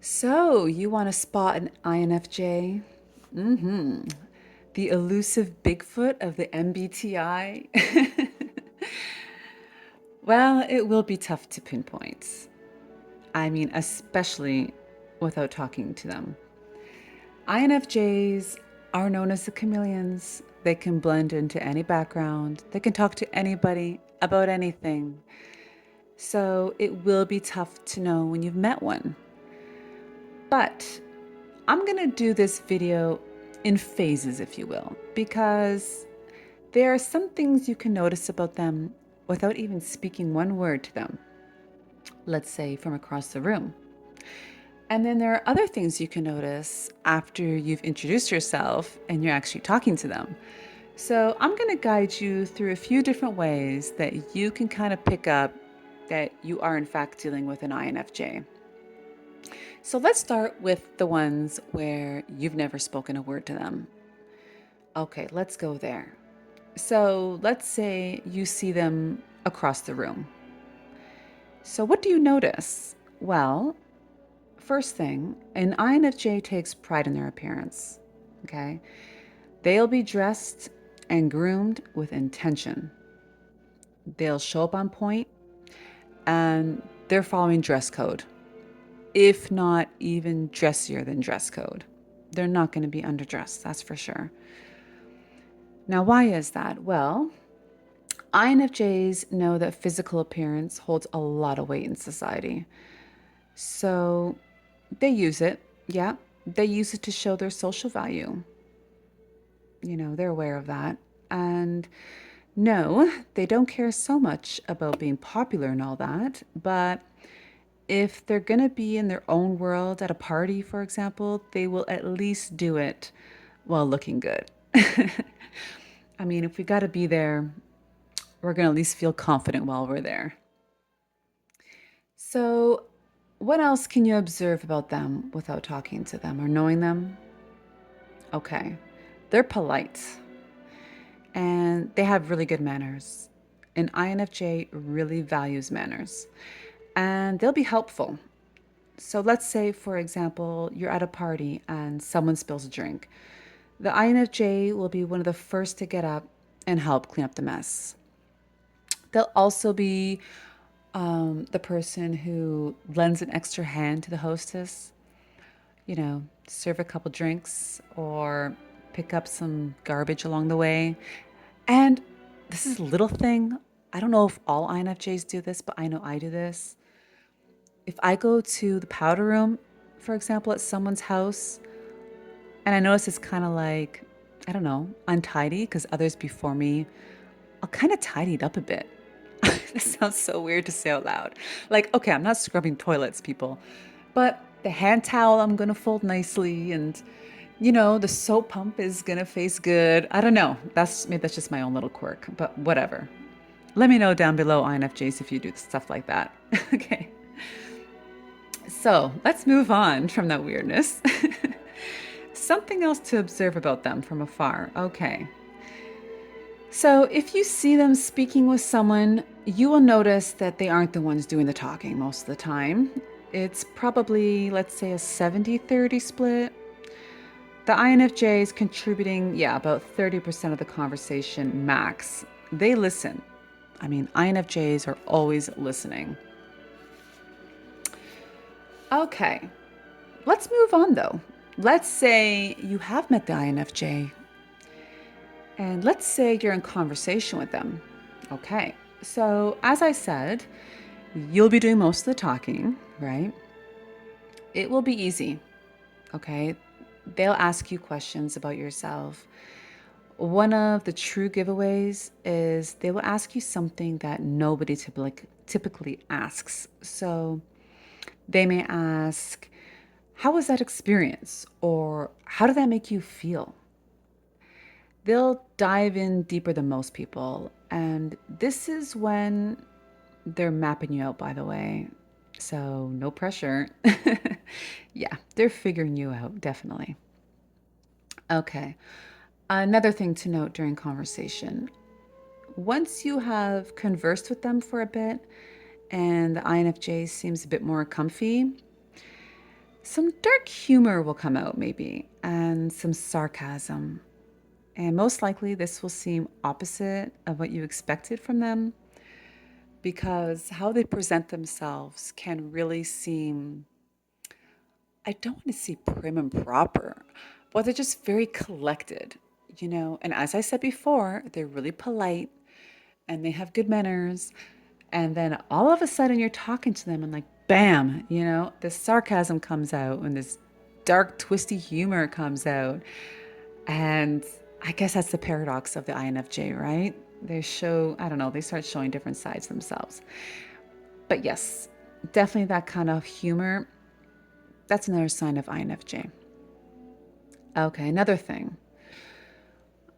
So, you want to spot an INFJ? Mm-hmm. The elusive Bigfoot of the MBTI? Well, it will be tough to pinpoint. I mean, especially without talking to them. INFJs are known as the chameleons. They can blend into any background, they can talk to anybody about anything. So, it will be tough to know when you've met one. But I'm going to do this video in phases, if you will, because there are some things you can notice about them without even speaking one word to them, let's say from across the room. And then there are other things you can notice after you've introduced yourself and you're actually talking to them. So I'm going to guide you through a few different ways that you can kind of pick up that you are, in fact, dealing with an INFJ. So let's start with the ones where you've never spoken a word to them. Okay, let's go there. So let's say you see them across the room. So what do you notice? Well, first thing, an INFJ takes pride in their appearance. Okay, they'll be dressed and groomed with intention. They'll show up on point and they're following dress code, if not even dressier than dress code. They're not going to be underdressed, that's for sure. Now, why is that? Well, INFJs know that physical appearance holds a lot of weight in society. So they use it. Yeah, they use it to show their social value. They're aware of that. And no, they don't care so much about being popular and all that. But if they're going to be in their own world at a party, for example, they will at least do it while looking good. I mean, if we got to be there, we're going to at least feel confident while we're there. So, what else can you observe about them without talking to them or knowing them? Okay, they're polite and they have really good manners. An INFJ really values manners and they'll be helpful. So, let's say, for example, you're at a party and someone spills a drink. The INFJ will be one of the first to get up and help clean up the mess. They'll also be the person who lends an extra hand to the hostess, serve a couple drinks or pick up some garbage along the way. And this is a little thing. I don't know if all INFJs do this, but I know I do this. If I go to the powder room, for example, at someone's house, and I notice it's kind of like, I don't know, untidy because others before me, I'll kind of tidy it up a bit. This sounds so weird to say out loud. Like, okay, I'm not scrubbing toilets, people, but the hand towel I'm gonna fold nicely, and the soap pump is gonna face good. I don't know. Maybe that's just my own little quirk, but whatever. Let me know down below, INFJs, if you do stuff like that. Okay. So let's move on from that weirdness. Something else to observe about them from afar. Okay. So, if you see them speaking with someone, you will notice that they aren't the ones doing the talking most of the time. It's probably, let's say, a 70-30 split. The INFJ is contributing, yeah, about 30% of the conversation max. They listen. I mean, INFJs are always listening. Okay, let's move on though. Let's say you have met the INFJ, and let's say you're in conversation with them. Okay, so as I said, you'll be doing most of the talking, right? It will be easy, okay? They'll ask you questions about yourself. One of the true giveaways is they will ask you something that nobody typically asks. So they may ask, how was that experience? Or how did that make you feel? They'll dive in deeper than most people. And this is when they're mapping you out, by the way. So no pressure. Yeah, they're figuring you out, definitely. Okay. Another thing to note during conversation, once you have conversed with them for a bit and the INFJ seems a bit more comfy, Some dark humor will come out, maybe, and some sarcasm. And most likely, this will seem opposite of what you expected from them because how they present themselves can really seem, I don't want to say prim and proper, but they're just very collected, you know. And as I said before, they're really polite and they have good manners. And then all of a sudden, you're talking to them and, like, bam, you know, this sarcasm comes out and this dark, twisty humor comes out. And I guess that's the paradox of the INFJ, right? They show, I don't know, they start showing different sides of themselves. But yes, definitely that kind of humor. That's another sign of INFJ. Okay, another thing.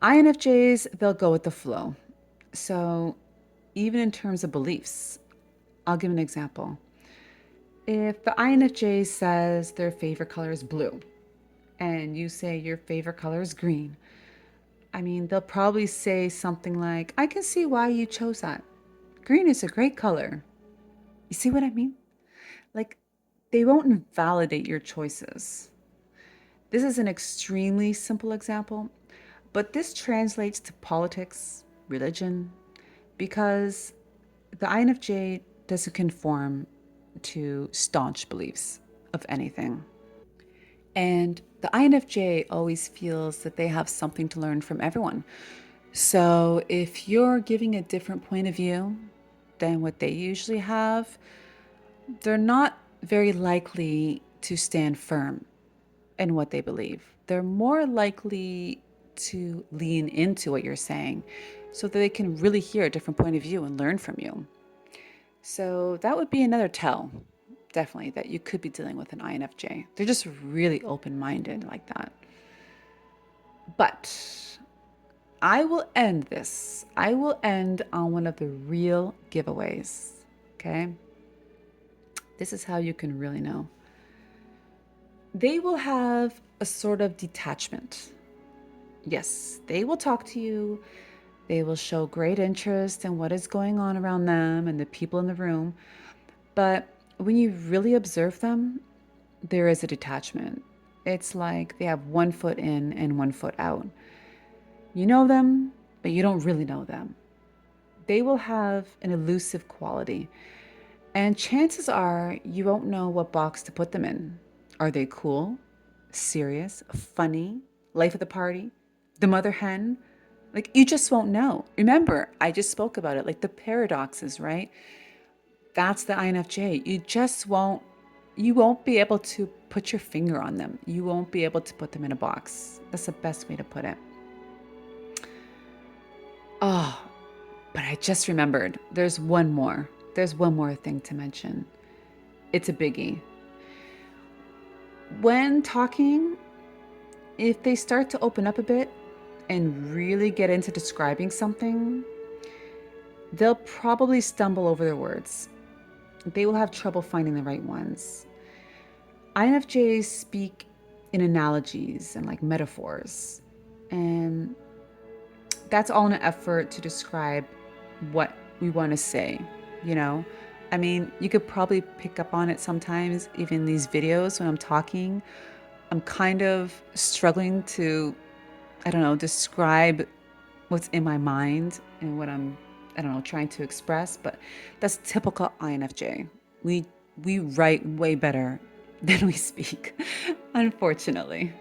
INFJs, they'll go with the flow. So even in terms of beliefs, I'll give an example. If the INFJ says their favorite color is blue and you say your favorite color is green, I mean, they'll probably say something like, I can see why you chose that. Green is a great color. You see what I mean? Like, they won't invalidate your choices. This is an extremely simple example, but this translates to politics, religion, because the INFJ doesn't conform to staunch beliefs of anything. And the INFJ always feels that they have something to learn from everyone. So if you're giving a different point of view than what they usually have, they're not very likely to stand firm in what they believe. They're more likely to lean into what you're saying so that they can really hear a different point of view and learn from you. So that would be another tell, definitely, that you could be dealing with an INFJ. They're just really open minded like that. But I will end this. I will end on one of the real giveaways. Okay. This is how you can really know. They will have a sort of detachment. Yes, they will talk to you. They will show great interest in what is going on around them and the people in the room. But when you really observe them, there is a detachment. It's like they have one foot in and one foot out. You know them, but you don't really know them. They will have an elusive quality. And chances are you won't know what box to put them in. Are they cool, serious, funny, life of the party, the mother hen? Like, you just won't know. Remember, I just spoke about it, like the paradoxes, right? That's the INFJ. You won't be able to put your finger on them. You won't be able to put them in a box. That's the best way to put it. Oh, but I just remembered. There's one more. There's one more thing to mention. It's a biggie. When talking, if they start to open up a bit and really get into describing something, they'll probably stumble over their words. They will have trouble finding the right ones. INFJs speak in analogies and like metaphors, and that's all in an effort to describe what we want to say, you know? I mean, you could probably pick up on it sometimes, even these videos when I'm talking. I'm kind of struggling to, I don't know, describe what's in my mind and what I'm, I don't know, trying to express, but that's typical INFJ. We we write way better than we speak, unfortunately.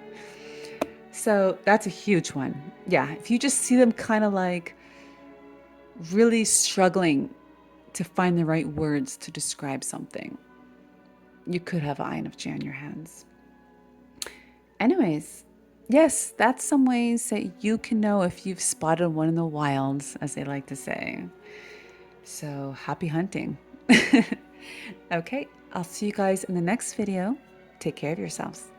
So that's a huge one. Yeah, if you just see them kind of like really struggling to find the right words to describe something, you could have an INFJ on your hands. Anyways, yes, that's some ways that you can know if you've spotted one in the wilds, as they like to say. So happy hunting. Okay, I'll see you guys in the next video. Take care of yourselves.